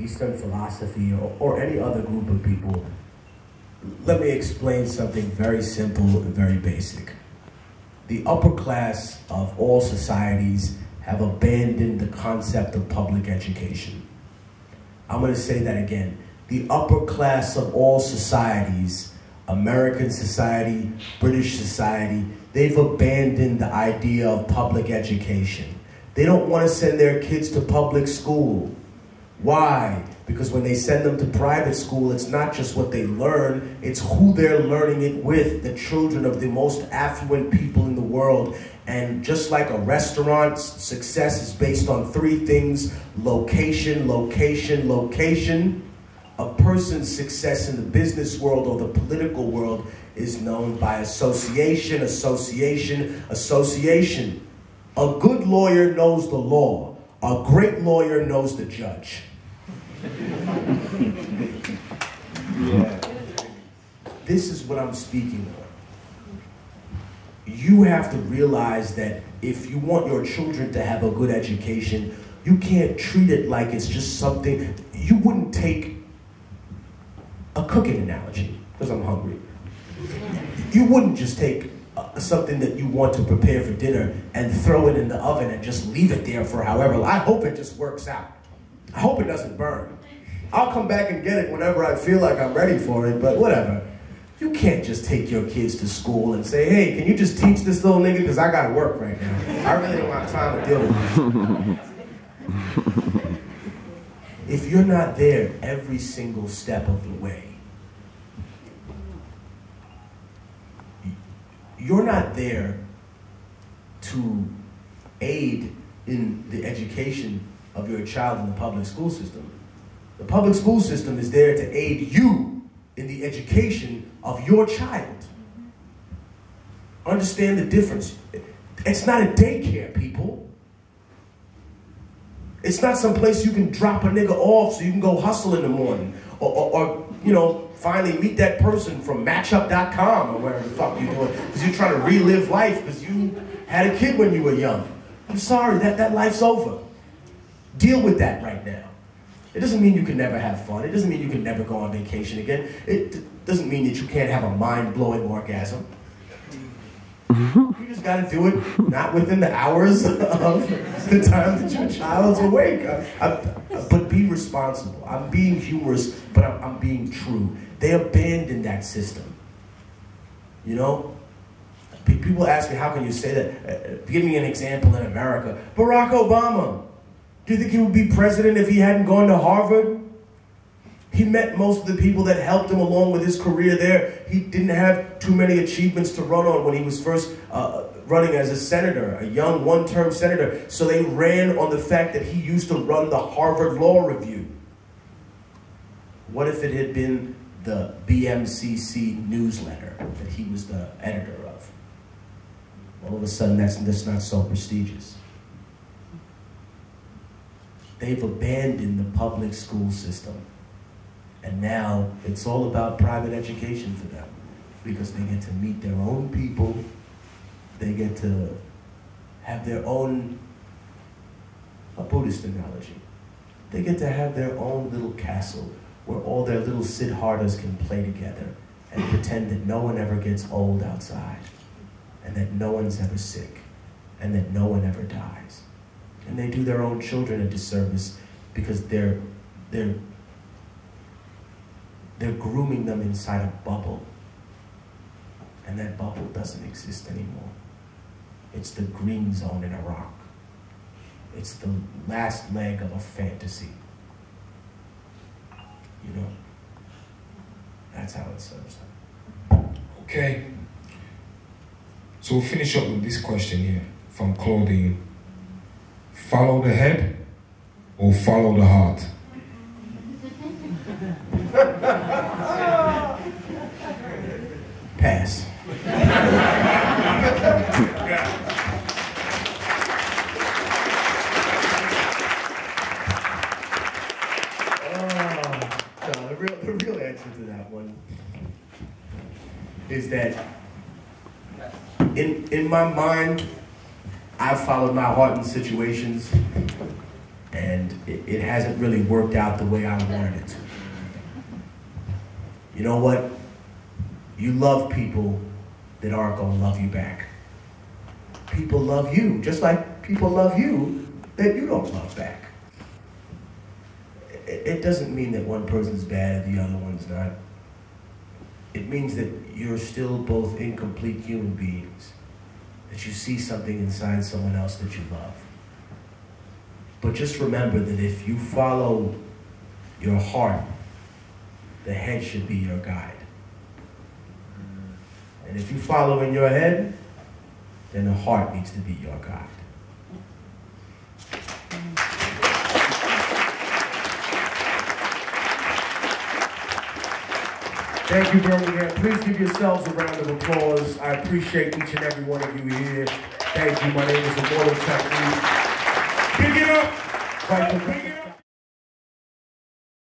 Eastern philosophy or any other group of people, let me explain something very simple and very basic. The upper class of all societies have abandoned the concept of public education. I'm going to say that again. The upper class of all societies, American society, British society, they've abandoned the idea of public education. They don't want to send their kids to public school. Why? Because when they send them to private school, it's not just what they learn, it's who they're learning it with, the children of the most affluent people in the world. And just like a restaurant's success is based on three things: location, location, location. A person's success in the business world or the political world is known by association, association, association. A good lawyer knows the law. A great lawyer knows the judge. Yeah. This is what I'm speaking of. You have to realize that if you want your children to have a good education, you can't treat it like it's just something. You wouldn't take a cooking analogy, because I'm hungry. You wouldn't just take something that you want to prepare for dinner and throw it in the oven and just leave it there for however long. I hope it just works out. I hope it doesn't burn. I'll come back and get it whenever I feel like I'm ready for it, but whatever. You can't just take your kids to school and say, hey, can you just teach this little nigga, because I gotta work right now. I really don't have time to deal with it. If you're not there every single step of the way, you're not there to aid in the education of your child in the public school system. The public school system is there to aid you in the education of your child. Understand the difference. It's not a daycare, people. It's not some place you can drop a nigga off so you can go hustle in the morning. Or you know, finally meet that person from matchup.com or wherever the fuck you're doing, because you're trying to relive life because you had a kid when you were young. I'm sorry, that life's over. Deal with that right now. It doesn't mean you can never have fun. It doesn't mean you can never go on vacation again. It doesn't mean that you can't have a mind-blowing orgasm. You just gotta do it not within the hours of the time that your child's awake. But be responsible. I'm being humorous, but I'm being true. They abandoned that system. You know? People ask me, how can you say that? Give me an example in America. Barack Obama. Do you think he would be president if he hadn't gone to Harvard? He met most of the people that helped him along with his career there. He didn't have too many achievements to run on when he was first running as a senator, a young one-term senator. So they ran on the fact that he used to run the Harvard Law Review. What if it had been the BMCC newsletter that he was the editor of? All of a sudden, that's not so prestigious. They've abandoned the public school system. And now it's all about private education for them, because they get to meet their own people. They get to have their own, a Buddhist analogy, they get to have their own little castle where all their little Siddharthas can play together and pretend that no one ever gets old outside, and that no one's ever sick, and that no one ever dies. And they do their own children a disservice because they're grooming them inside a bubble. And that bubble doesn't exist anymore. It's the green zone in Iraq. It's the last leg of a fantasy. You know? That's how it serves them. Okay. So we'll finish up with this question here from Claudine. Follow the head or follow the heart? Pass. The real answer to that one is that in my mind, I've followed my heart in situations, and and it hasn't really worked out the way I wanted it to. You know what? You love people that aren't gonna love you back. People love you, just like people love you that you don't love back. It doesn't mean that one person's bad and the other one's not. It means that you're still both incomplete human beings, that you see something inside someone else that you love. But just remember that if you follow your heart, the head should be your guide. And if you follow in your head, then the heart needs to be your guide. Thank you, Birmingham. Please give yourselves a round of applause. I appreciate each and every one of you here. Thank you. My name is Immortal Tech. Pick it up.